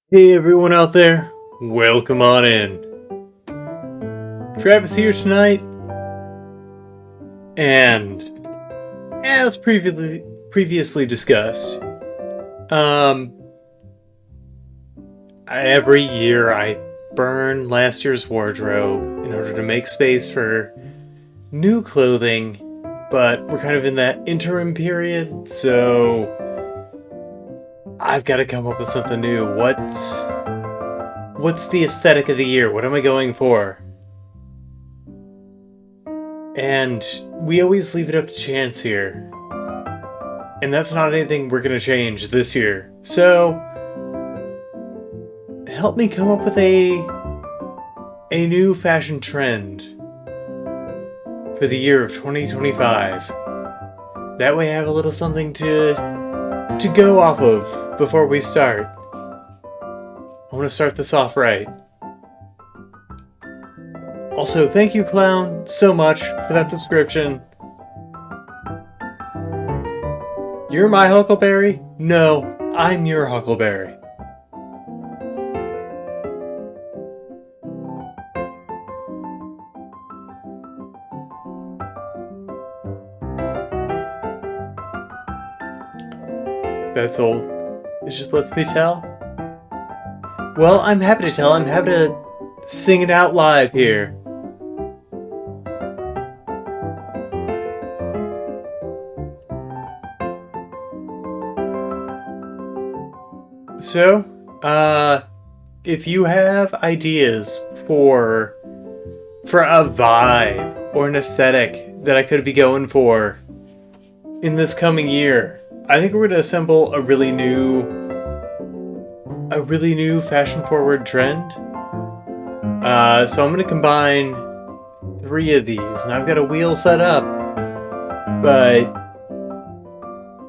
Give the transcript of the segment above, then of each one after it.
Hey everyone out there, welcome on in. Travis here tonight, and as previously discussed, um, every year I burn last year's wardrobe in order to make space for new clothing, but we're kind of in that interim period, so I've got to come up with something new. What's the aesthetic of the year? What am I going for? And we always leave it up to chance here. And that's not anything we're gonna change this year. So help me come up with a new fashion trend for the year of 2025. That way I have a little something to go off of before we start. I want to start this off right. Also, thank you, Clown, so much for that subscription. You're my Huckleberry? No, I'm your Huckleberry. That's old. It just lets me tell. Well, I'm happy to tell. I'm happy to sing it out live here. So, if you have ideas for a vibe or an aesthetic that I could be going for in this coming year, I think we're going to assemble a really new fashion-forward trend. So I'm going to combine 3 of these, and I've got a wheel set up. But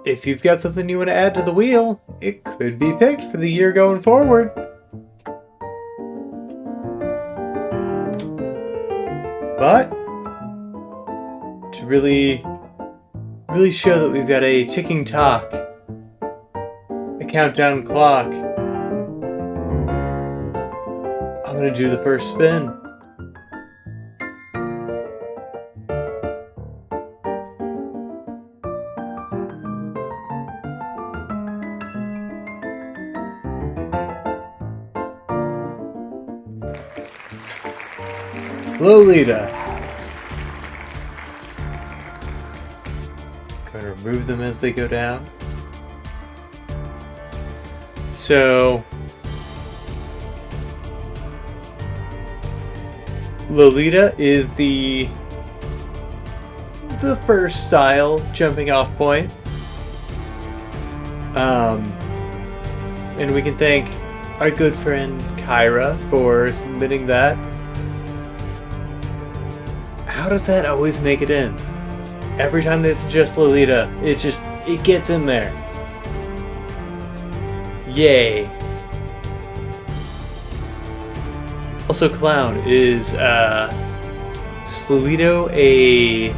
if you've got something you want to add to the wheel, it could be picked for the year going forward. But to really show that we've got a ticking clock, a countdown clock, I'm gonna do the first spin. Lolita. Going to remove them as they go down. So Lolita is the first style jumping off point. And we can thank our good friend Kyra for submitting that. How does that always make it in? Every time they suggest Lolita, it gets in there. Yay. Also, Clown, is Sluido a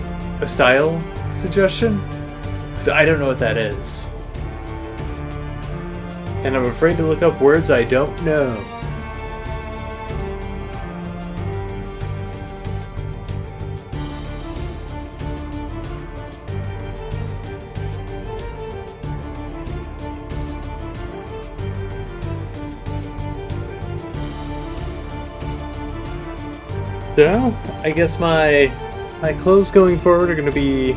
style suggestion? Because I don't know what that is. And I'm afraid to look up words I don't know. So, I guess my clothes going forward are going to be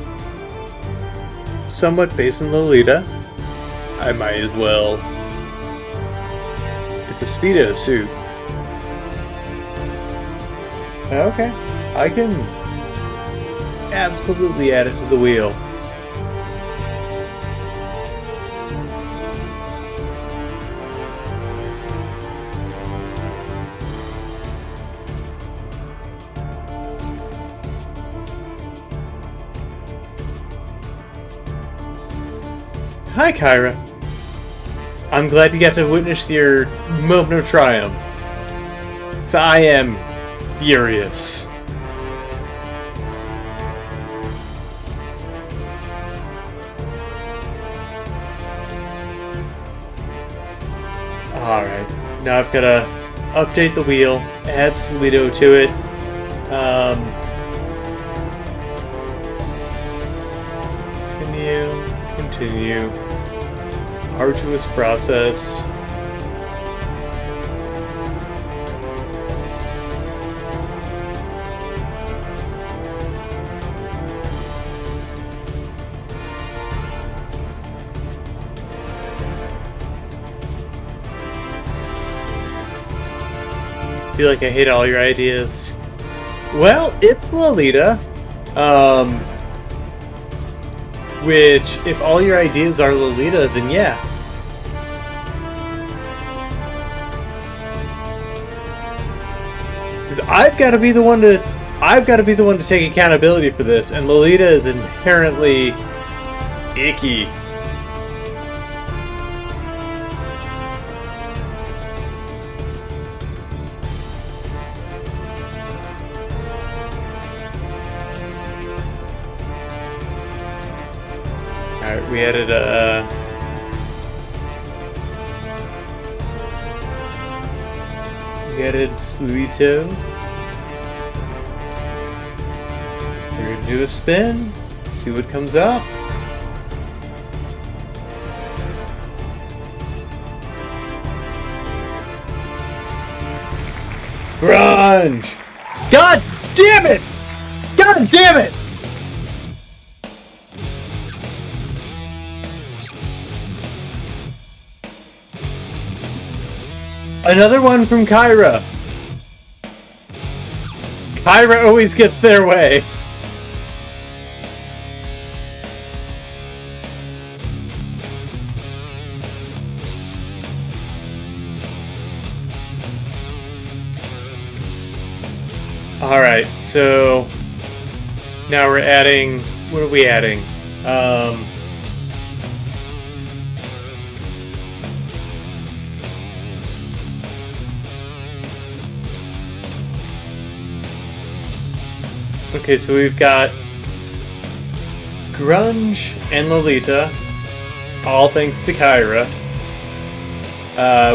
somewhat based on Lolita. I might as well. It's a Speedo suit. Okay, I can absolutely add it to the wheel. Hi, Kyra. I'm glad you got to witness your moment of triumph. So I am furious. Alright. Now I've got to update the wheel, add Salido to it. Continue. Arduous process. Feel like I hate all your ideas. Well, it's Lolita. Which, if all your ideas are Lolita, then yeah. Because I've got to be the one to take accountability for this, and Lolita is inherently icky. Alright, we added Sluito. We're gonna do a spin, see what comes up. Grunge! God damn it! God damn it! Another one from Kyra. Kyra always gets their way. Alright, so now we're adding, what are we adding? Okay, so we've got Grunge and Lolita, all thanks to Kyra.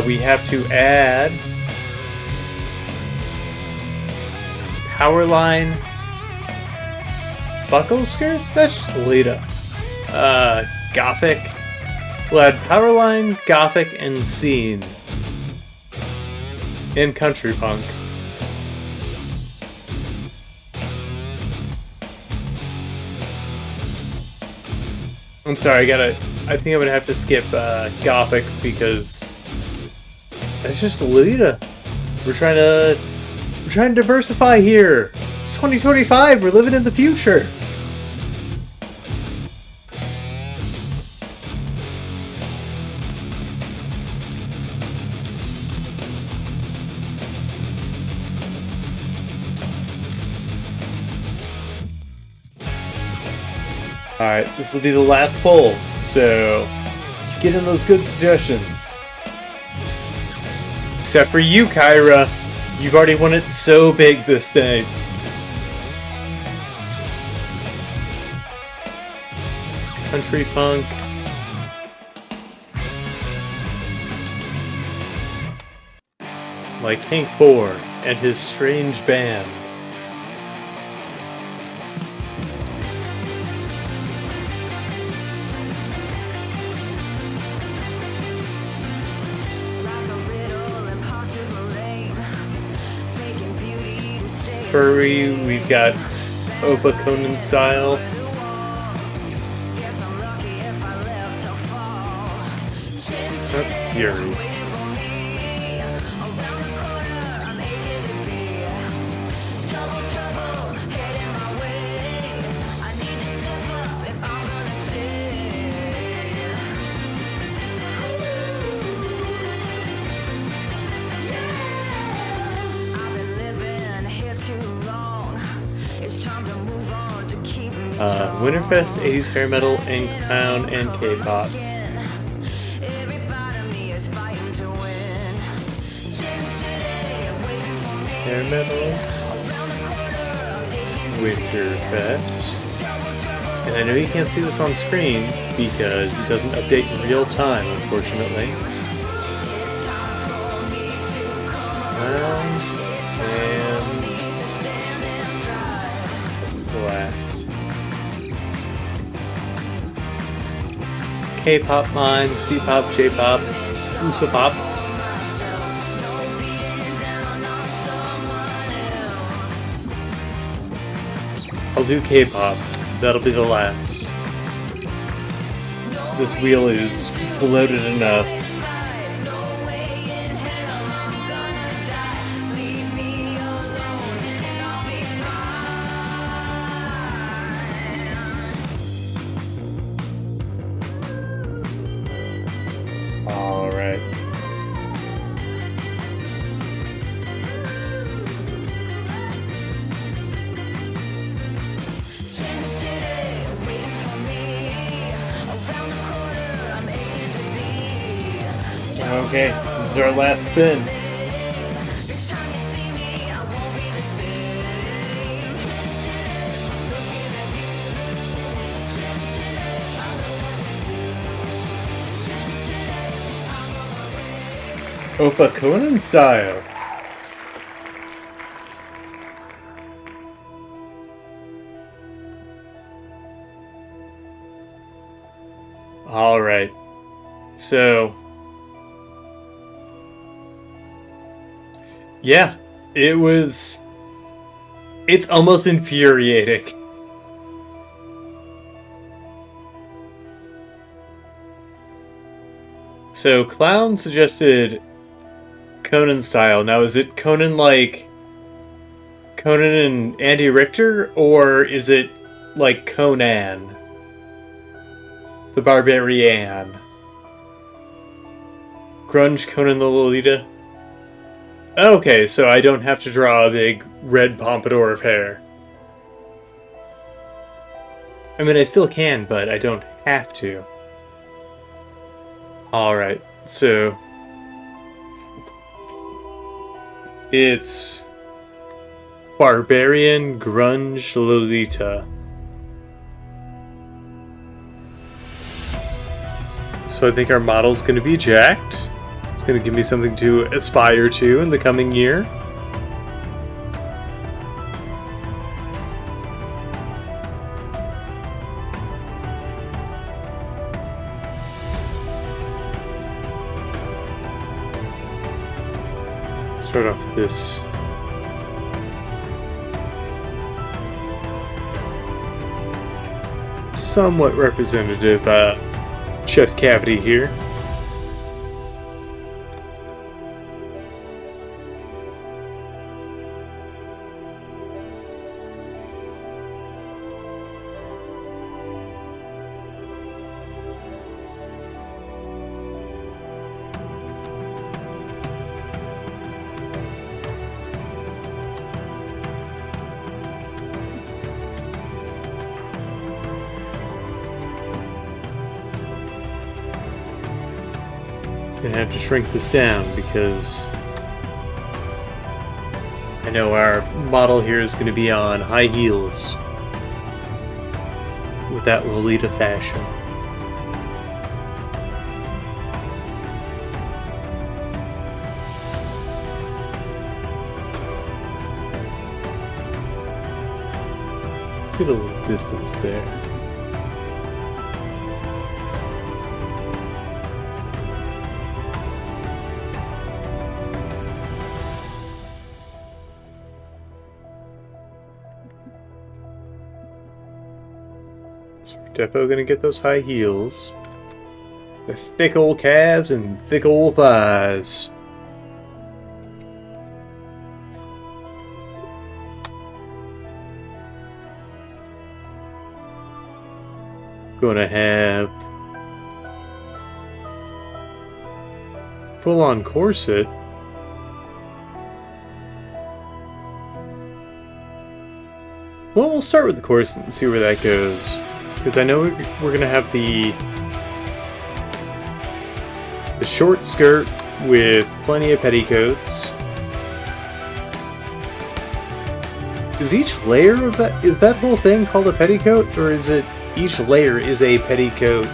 We have to add Powerline Buckle Skirts? That's just Lolita. Gothic. We'll add Powerline, Gothic, and Scene. And Country Punk. I'm sorry, I think I'm gonna have to skip Gothic because that's just Lolita. We're trying to diversify here. It's 2025. We're living in the future. Alright, this will be the last poll, so get in those good suggestions. Except for you, Kyra. You've already won it so big this day. Country Punk. Like Hank Four and his strange band. Furry, we've got Opa Conan style. That's Fury. Winterfest, 80s hair metal, and clown, and K-pop. Hair metal, Winterfest, and I know you can't see this on screen because it doesn't update in real time, unfortunately. last. K-pop mime, C-pop, J-pop, USA pop. I'll do K-pop. That'll be the last. This wheel is bloated enough. All right. Okay, this is our last spin. Opa Conan style. All right. So, yeah, it's almost infuriating. So, Clown suggested Conan style. Now, is it Conan like Conan and Andy Richter, or is it like Conan the Barbarian? Grunge Conan the Lolita? Okay, so I don't have to draw a big red pompadour of hair. I mean, I still can, but I don't have to. Alright, so it's Barbarian Grunge Lolita. So I think our model's going to be jacked. It's going to give me something to aspire to in the coming year. Start off with this somewhat representative chest cavity here. Gonna have to shrink this down because I know our model here is gonna be on high heels with that Lolita fashion. Let's get a little distance there. Defo gonna get those high heels. The thick old calves and thick old thighs. Gonna have full-on corset. Well, we'll start with the corset and see where that goes. Because I know we're going to have the short skirt with plenty of petticoats. Is each layer of that, is that whole thing called a petticoat? Or is it each layer is a petticoat?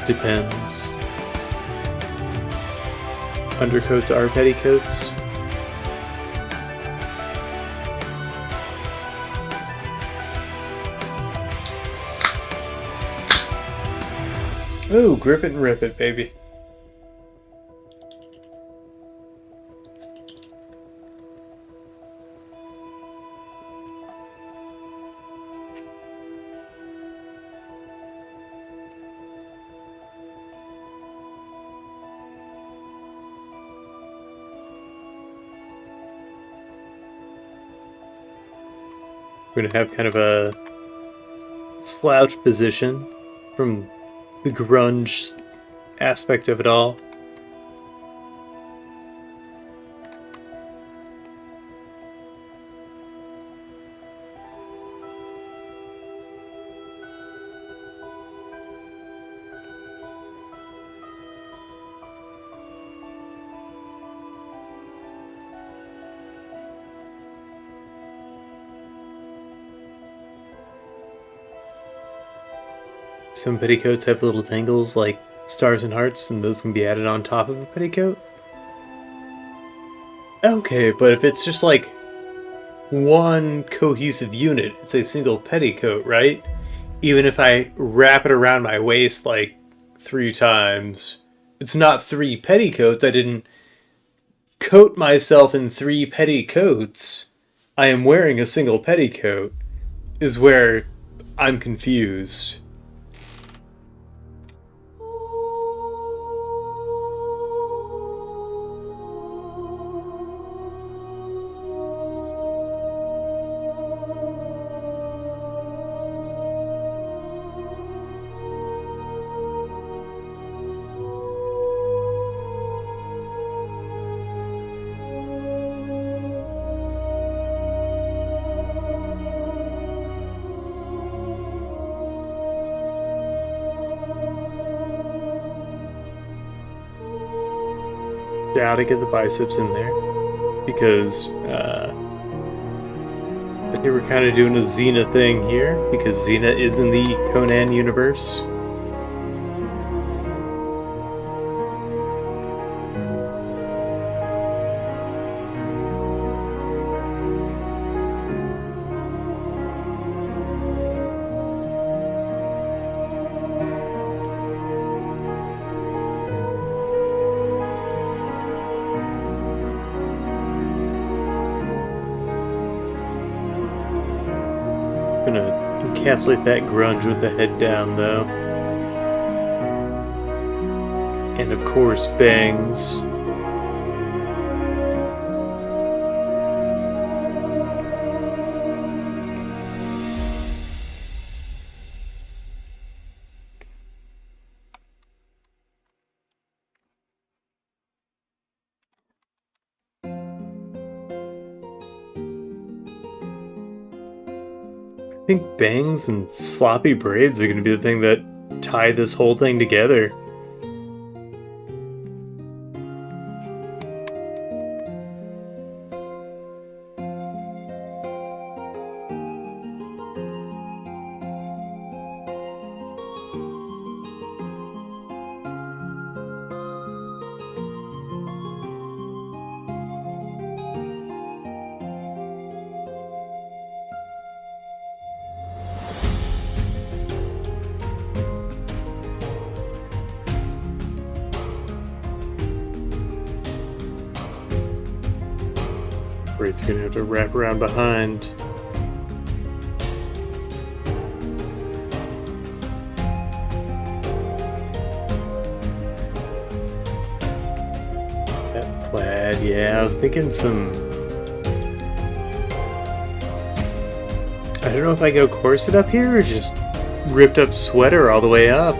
Depends. Undercoats are petticoats. Ooh, grip it and rip it, baby. We're going to have kind of a slouch position from the grunge aspect of it all. Some petticoats have little tangles like stars and hearts, and those can be added on top of a petticoat. Okay, but if it's just like one cohesive unit, it's a single petticoat, right? Even if I wrap it around my waist like 3 times, it's not 3 petticoats. I didn't coat myself in 3 petticoats. I am wearing a single petticoat, is where I'm confused. Gotta get the biceps in there because I think we're kind of doing a Xena thing here because Xena is in the Conan universe. Gonna encapsulate that grunge with the head down, though. And of course, bangs. I think bangs and sloppy braids are going to be the thing that tie this whole thing together. Braid's gonna have to wrap around behind. That plaid, yeah, I was thinking some... I don't know if I go corset up here or just ripped up sweater all the way up.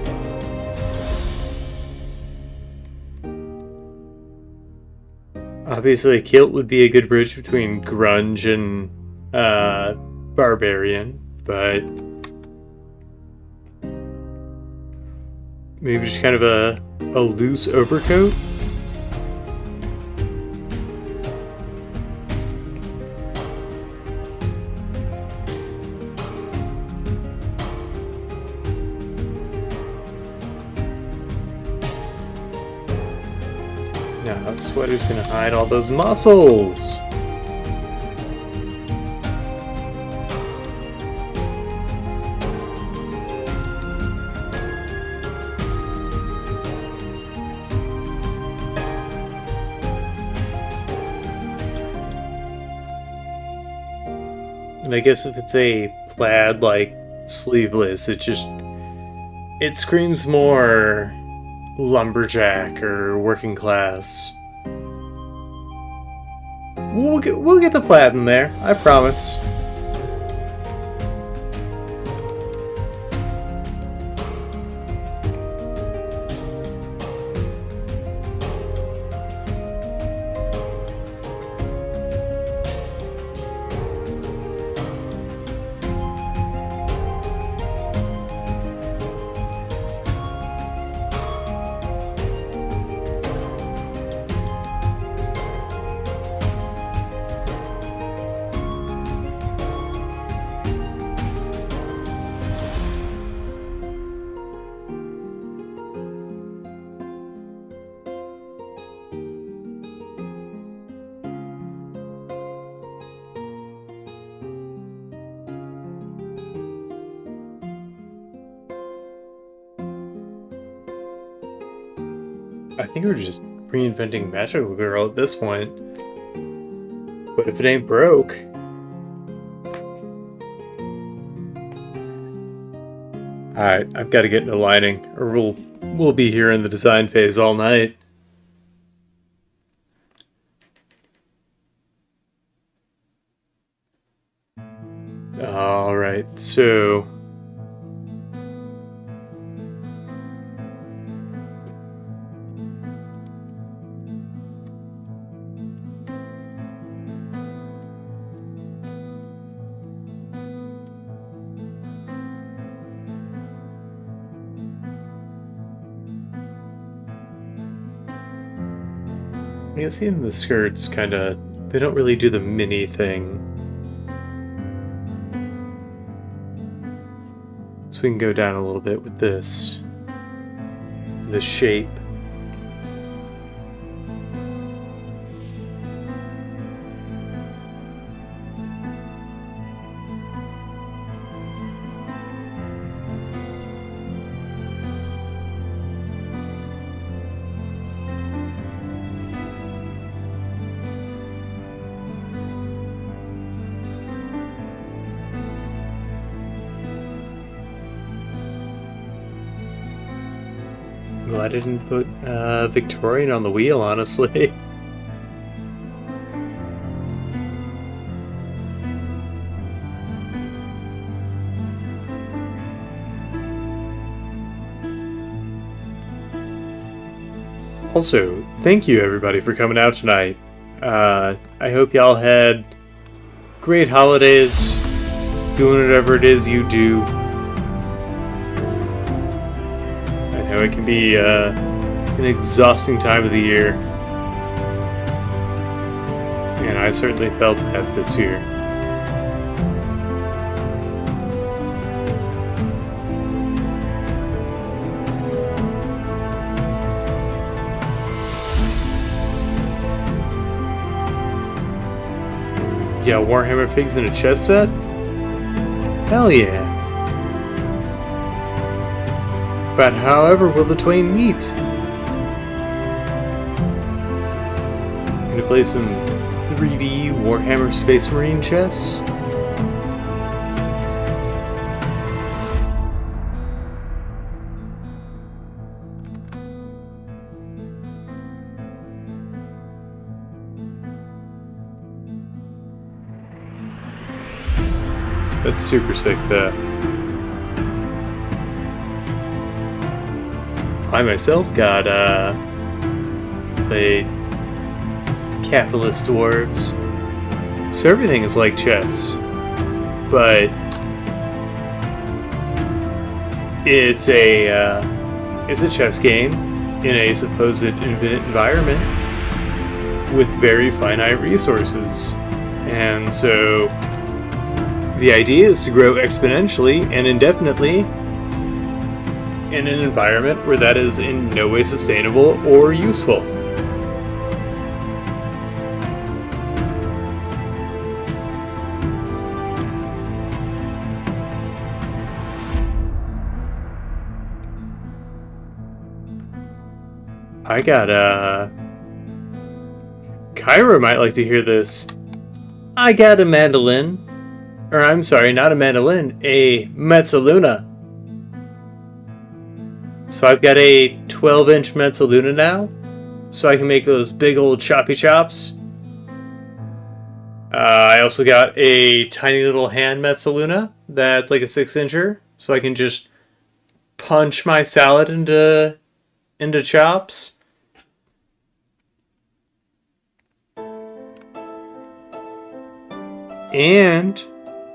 Obviously, a kilt would be a good bridge between grunge and barbarian, but maybe just kind of a loose overcoat. that sweater's gonna hide all those muscles. And I guess if it's a plaid, like, sleeveless, it screams more lumberjack or working class. We'll get the plaid in there, I promise. I think we're just reinventing Magical Girl at this point. But if it ain't broke... Alright, I've got to get into lighting, or we'll be here in the design phase all night. Alright, so... I guess even the skirts kinda... they don't really do the mini thing. So we can go down a little bit with this shape. Glad I didn't put Victorian on the wheel, honestly. Also, thank you everybody for coming out tonight. I hope y'all had great holidays, doing whatever it is you do. It can be an exhausting time of the year, and I certainly felt that this year. Yeah, Warhammer figs in a chess set? Hell yeah. But however will the twain meet? Gonna play some 3D Warhammer Space Marine chess? That's super sick, though. I myself got played capitalist dwarves, so everything is like chess, but it's a chess game in a supposed infinite environment with very finite resources, and so the idea is to grow exponentially and indefinitely in an environment where that is in no way sustainable or useful. I got Kyra might like to hear this. I got a mandolin. Or I'm sorry, not a mandolin, a mezzaluna. So I've got a 12-inch mezzaluna now. So I can make those big old choppy chops. I also got a tiny little hand mezzaluna that's like a 6-incher. So I can just punch my salad into chops. And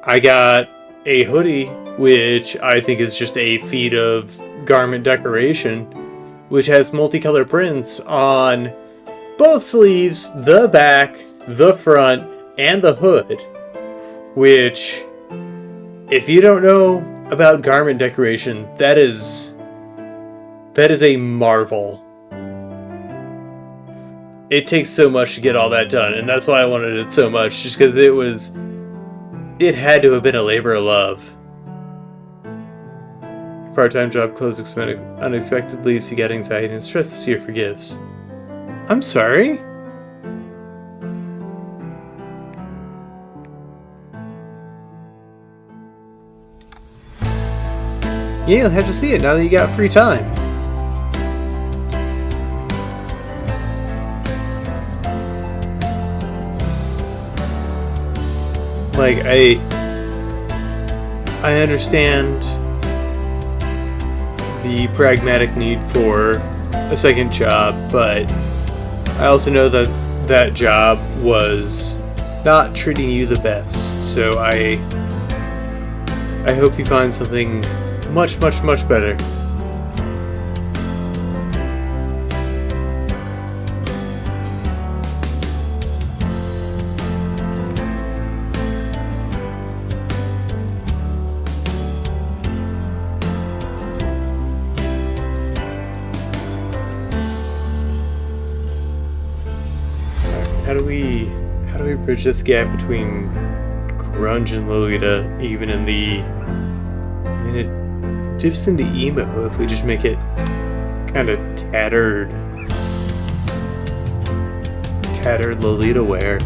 I got a hoodie, which I think is just a feat of garment decoration, which has multicolored prints on both sleeves, the back, the front, and the hood. Which, if you don't know about garment decoration, that is a marvel. It takes so much to get all that done, and that's why I wanted it so much, just because it had to have been a labor of love. Part-time job closed unexpectedly, so you get anxiety and stress this year for gifts. I'm sorry? Yeah, you'll have to see it now that you got free time. Like, I understand the pragmatic need for a second job, but I also know that that job was not treating you the best. So I hope you find something much, much, much better. How do we bridge this gap between grunge and Lolita, even in the... I mean, it dips into emo if we just make it kind of tattered Lolita wear.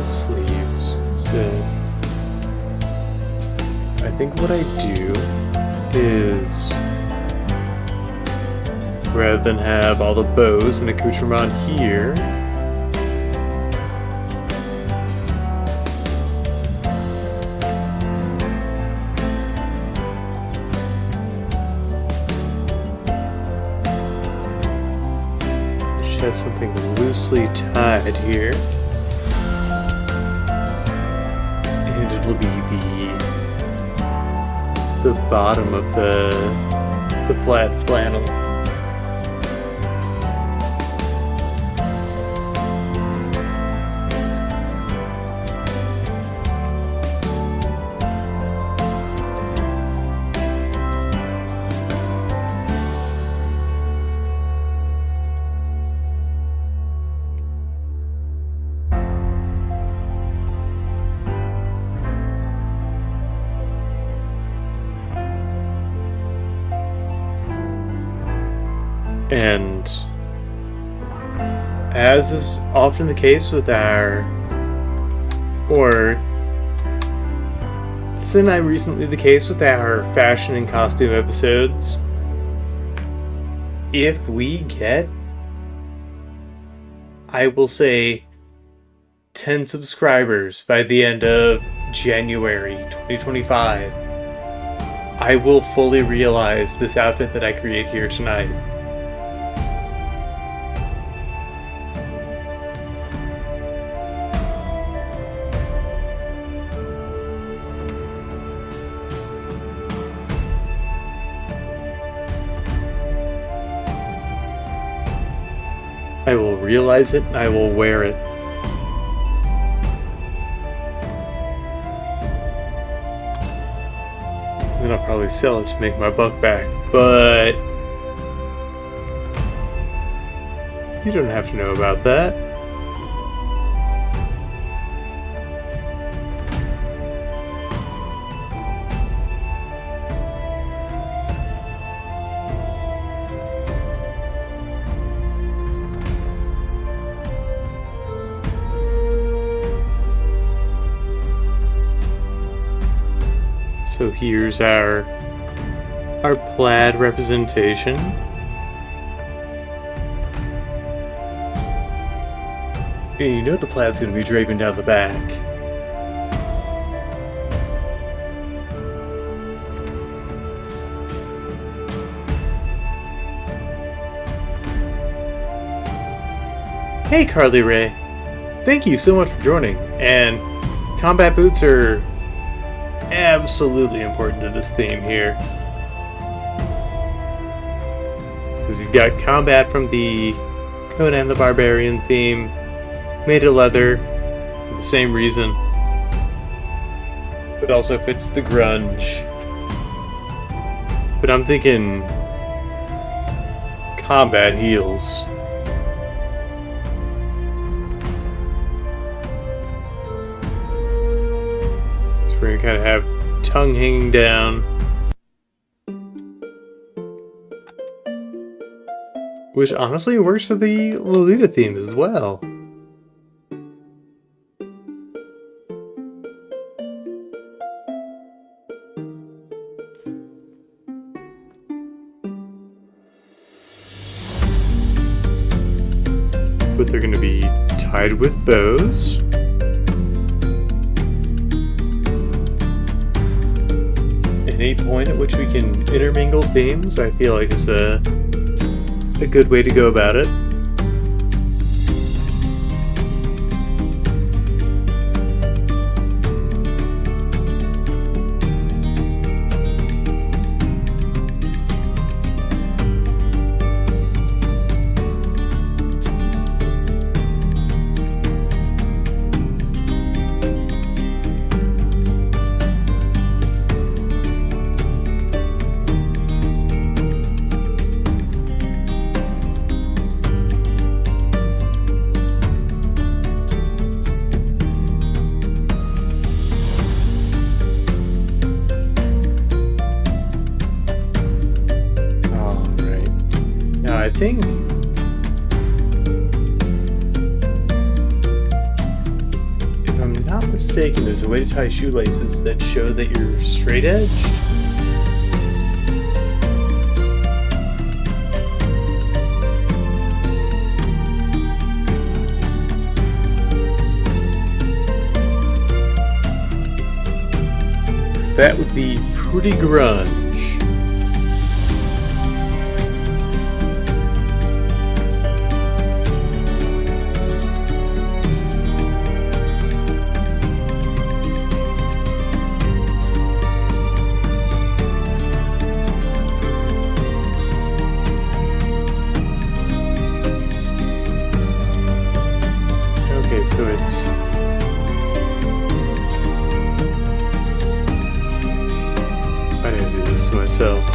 Sleeves. So I think what I do is, rather than have all the bows and accoutrement here, just have something loosely tied here. Will be the bottom of the plaid flannel. And as is often the case with semi-recently the case with our fashion and costume episodes, if we get, I will say, 10 subscribers by the end of January 2025, I will fully realize this outfit that I create here tonight. I will realize it, and I will wear it. Then I'll probably sell it to make my buck back, but you don't have to know about that. So here's our plaid representation. And you know the plaid's going to be draping down the back. Hey Carly Rae, thank you so much for joining, and combat boots are absolutely important to this theme here. Because you've got combat from the Conan the Barbarian theme, made of leather for the same reason, but also fits the grunge. But I'm thinking combat heels. So we're gonna kind of have tongue hanging down, which honestly works for the Lolita themes as well. But they're going to be tied with bows. Any point at which we can intermingle themes, I feel like is a good way to go about it. I think if I'm not mistaken, there's a way to tie shoelaces that show that you're straight edged. Because that would be pretty grunge. So it's I didn't do this to myself.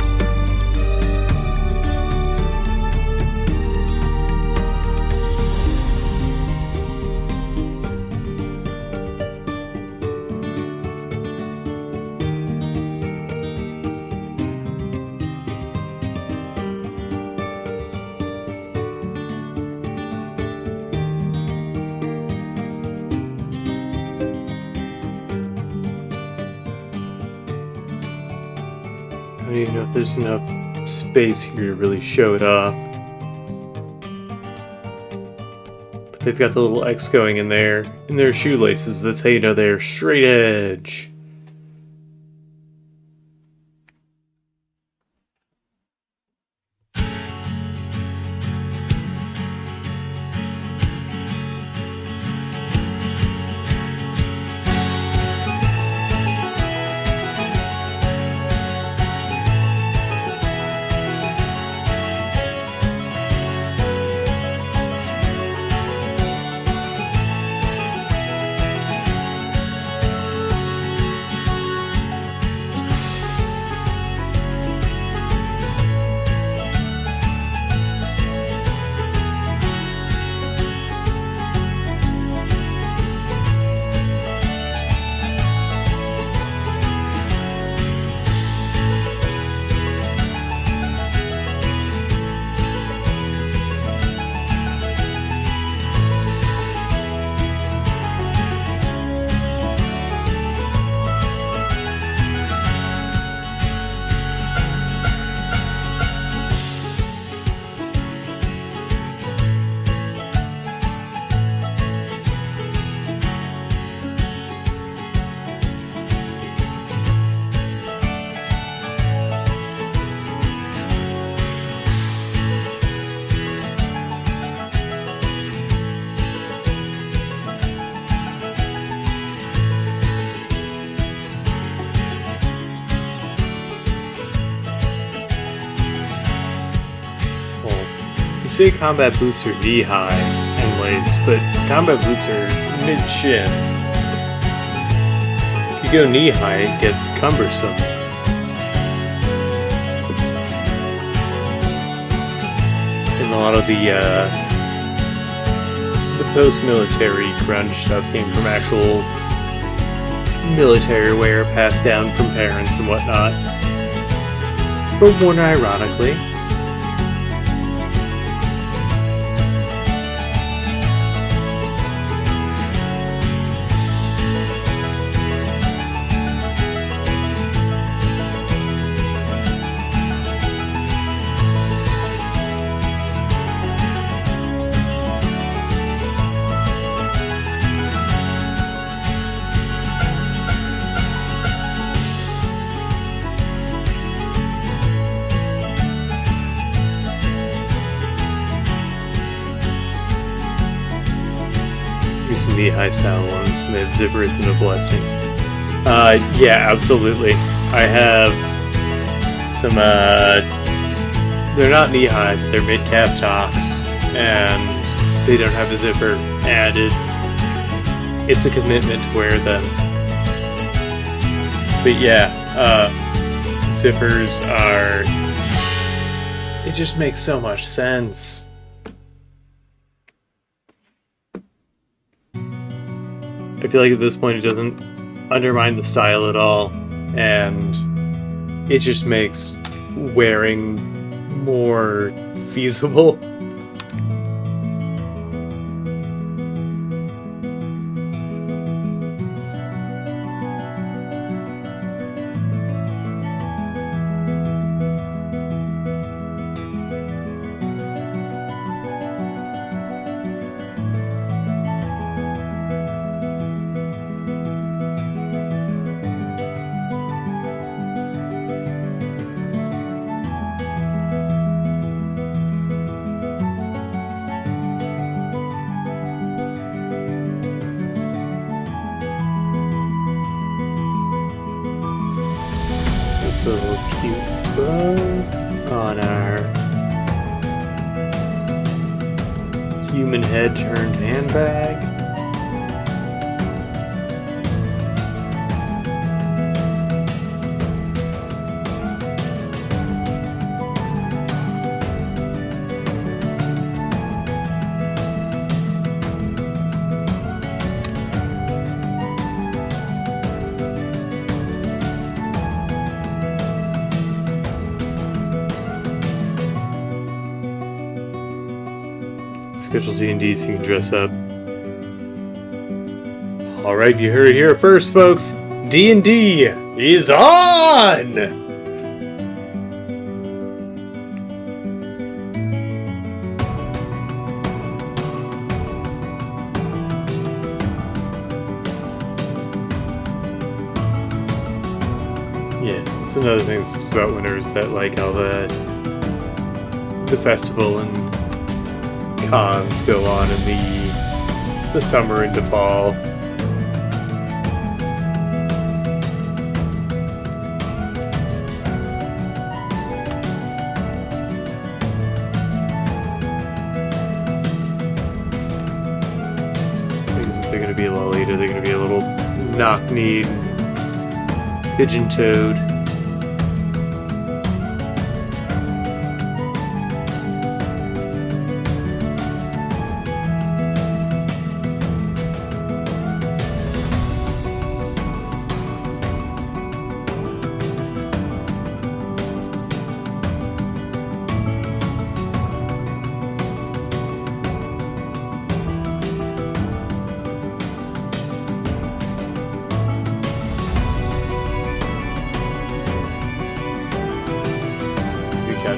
I don't even know if there's enough space here to really show it off. But they've got the little X going in there, in their shoelaces. That's how you know they're straight edge. say combat boots are knee-high and lace, but combat boots are mid-shin. If you go knee-high, it gets cumbersome. And a lot of the post-military grunge stuff came from actual military wear passed down from parents and whatnot, but worn ironically. Some knee-high style ones, and they have zippers and a blessing. Yeah, absolutely. I have some, they're not knee-high, they're mid-calf tops, and they don't have a zipper, and it's a commitment to wear them. But yeah, zippers are, it just makes so much sense. I feel like at this point it doesn't undermine the style at all, and it just makes wearing more feasible. A little cute bow on our human head turned handbag. Schedule D&D so you can dress up. Alright, you heard it here first, folks. D&D is on! Yeah, it's another thing that's just about winter is that, like, how the festival and cons go on in the summer into fall. They're going to be a Lolita, they're going to be a little knock-kneed, pigeon-toed.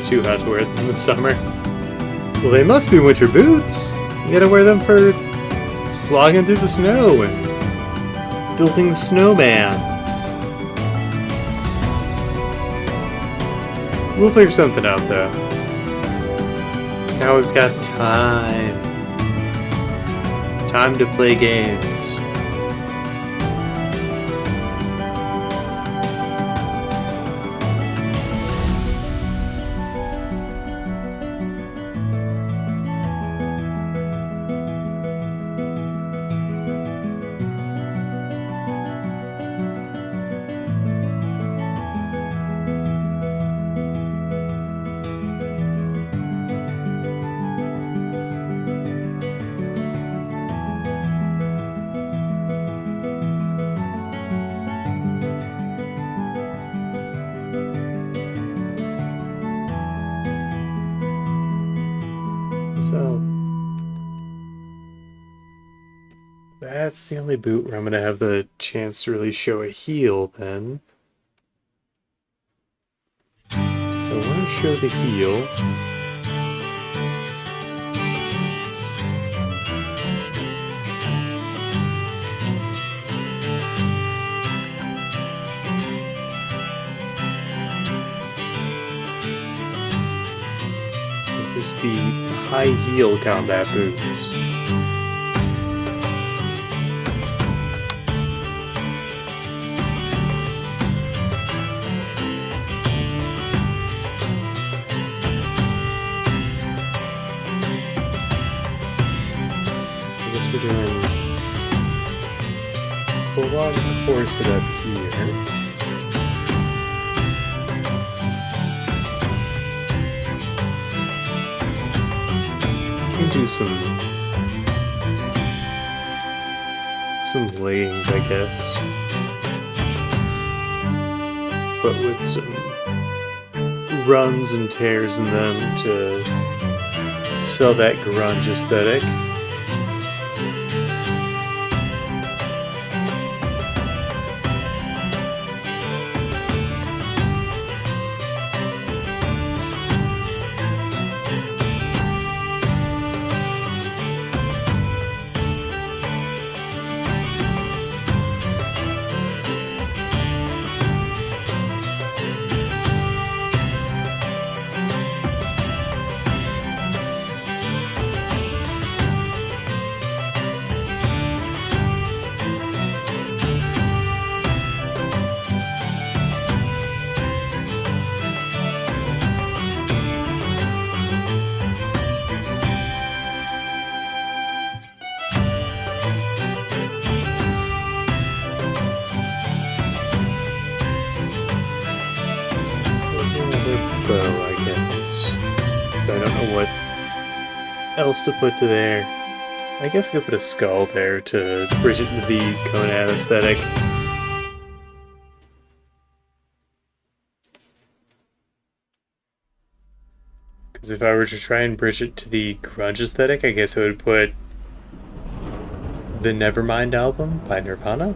Too hot to wear them in the summer. Well, they must be winter boots. You gotta wear them for slogging through the snow and building snowmans. We'll figure something out, though. Now we've got time. Time to play games. So that's the only boot where I'm going to have the chance to really show a heel then. So I want to show the heel. Let this be high heel combat boots. We're doing pull on and force it up here. You can do some leggings, I guess, but with some runs and tears in them to sell that grunge aesthetic. Bow, I guess. So I don't know what else to put to there. I guess I could put a skull there to bridge it into the Conan aesthetic. Because if I were to try and bridge it to the grunge aesthetic, I guess I would put the Nevermind album by Nirvana.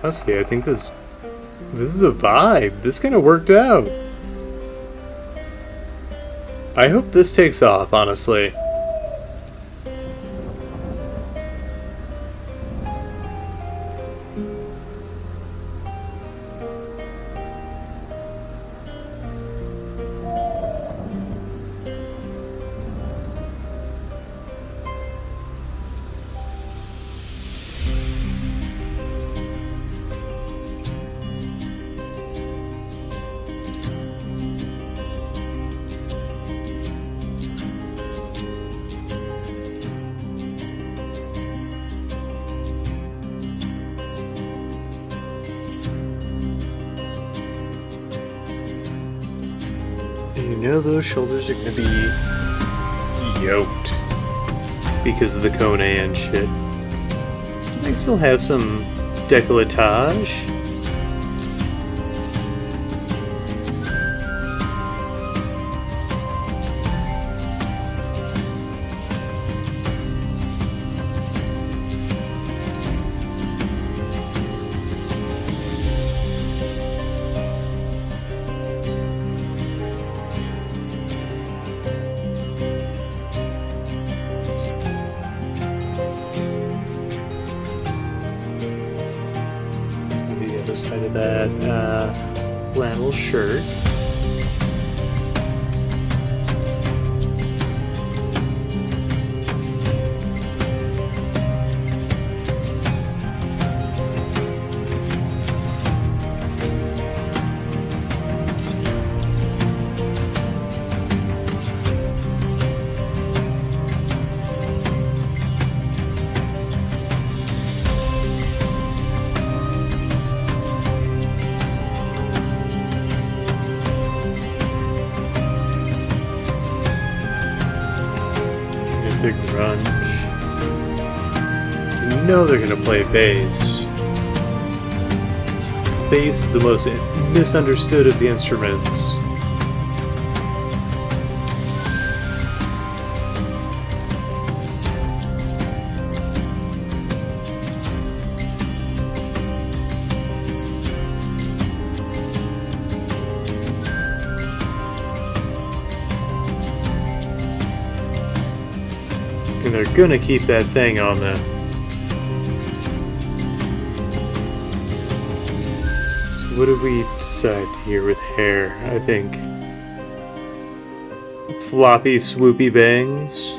Honestly, I think this is a vibe. This kind of worked out. I hope this takes off, honestly. You know those shoulders are gonna be yoked because of the Conan shit. They still have some décolletage. Side of that flannel shirt. the grunge. You know they're gonna play bass. Bass is the most misunderstood of the instruments. And they're gonna keep that thing on them. So what do we decide here with hair? I think floppy, swoopy bangs.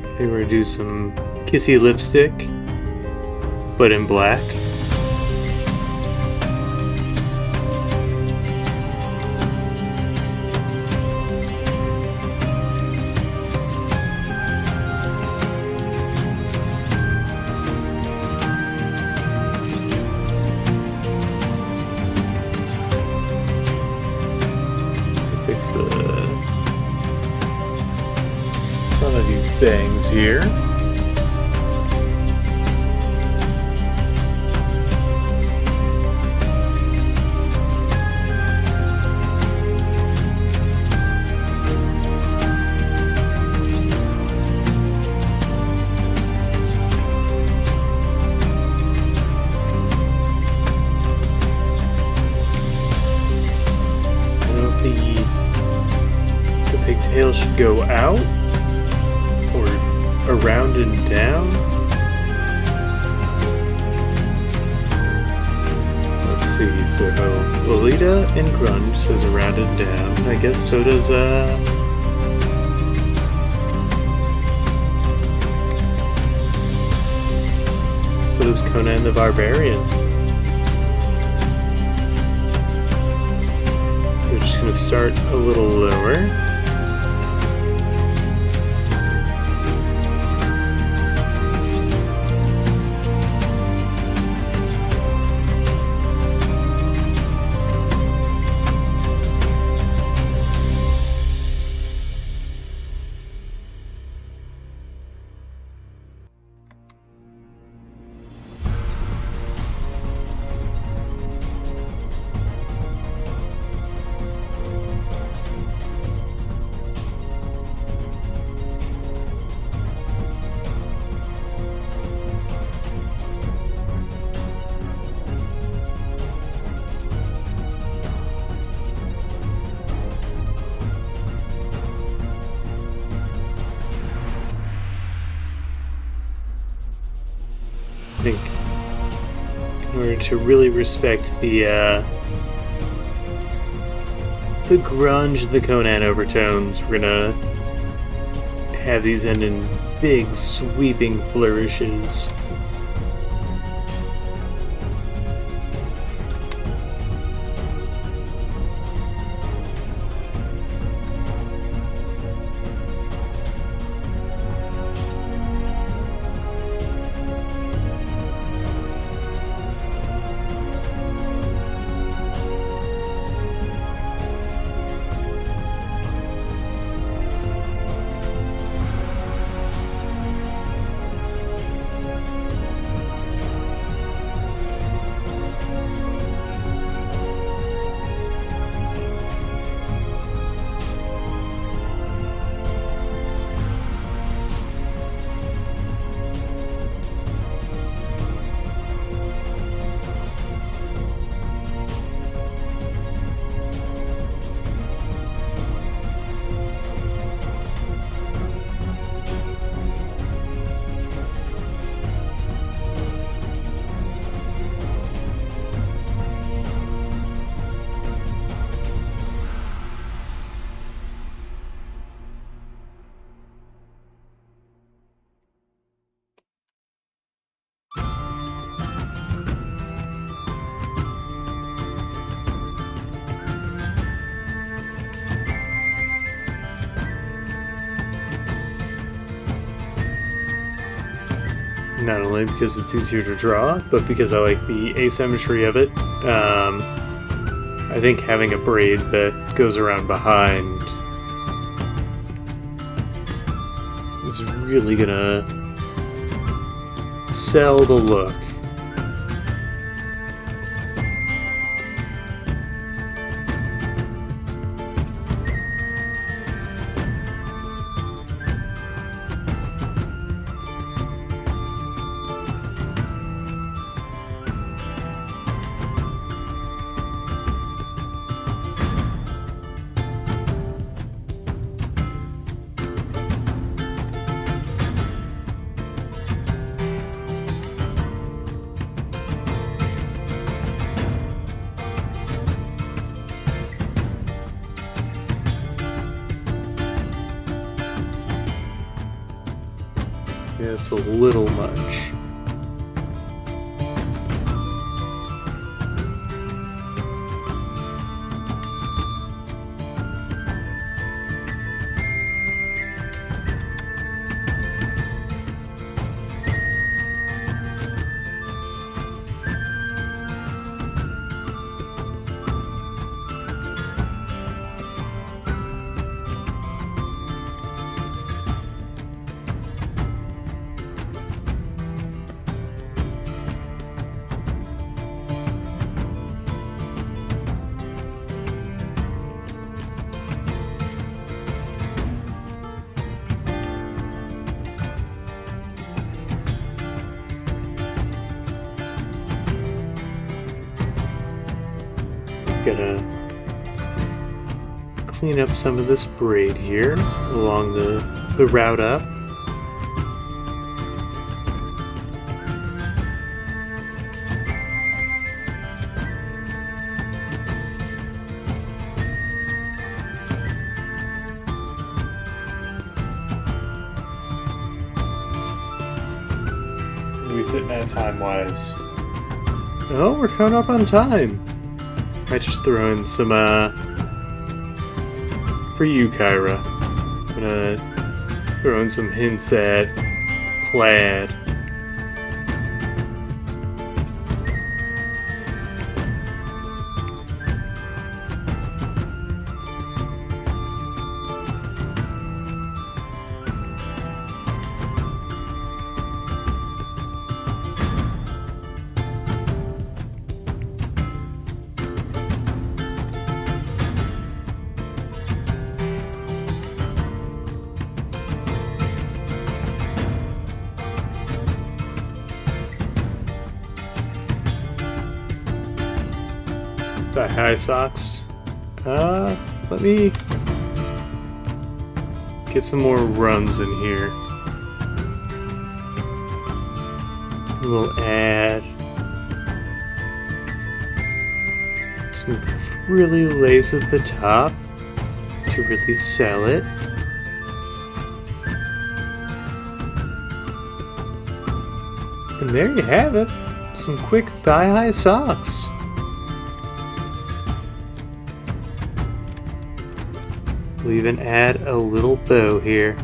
I think we're gonna do some kissy lipstick, but in black. Fix the front of these bangs here. The pigtail should go out or around and down. Let's see, so Lolita and Grunge says around and down. I guess so does Conan the Barbarian. We're just going to start a little lower. I think in order to really respect the grunge, the Conan overtones, we're gonna have these end in big sweeping flourishes. not only because it's easier to draw, but because I like the asymmetry of it. I think having a braid that goes around behind is really gonna sell the look. Yeah, it's a little much. Gonna clean up some of this braid here along the route up. What are we sitting at time-wise? Oh, we're coming up on time. Might just throw in some, for you, Kyra. I'm gonna throw in some hints at plaid. High socks. Let me get some more runs in here. We'll add some frilly lace at the top to really sell it. And there you have it. Some quick thigh-high socks. We'll even add a little bow here.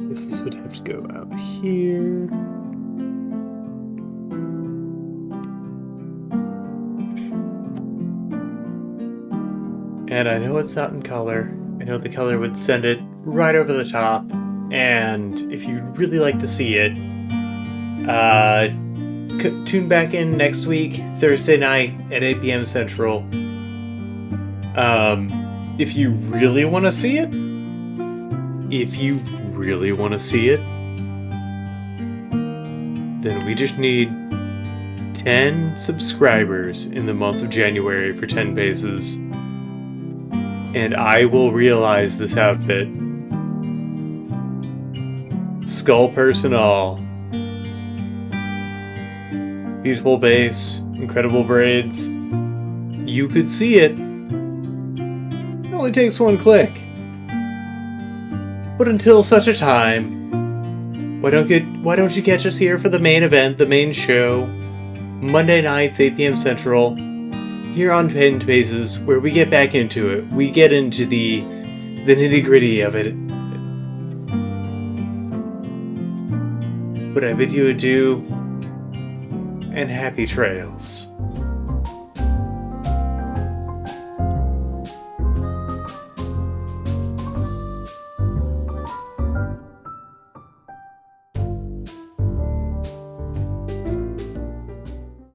This would have to go out here. And I know it's not in color. I know the color would send it right over the top. And if you'd really like to see it, tune back in next week, Thursday night at 8 p.m. Central. If you really want to see it, then we just need 10 subscribers in the month of January for 10 paces. And I will realize this outfit. Skull purse and all. Beautiful base, incredible braids. You could see it. It only takes one click. But until such a time, why don't you catch us here for the main event, the main show, Monday nights, 8 p.m. Central, here on Pinned Paces, where we get back into it. We get into the nitty-gritty of it. But I bid you adieu, and happy trails.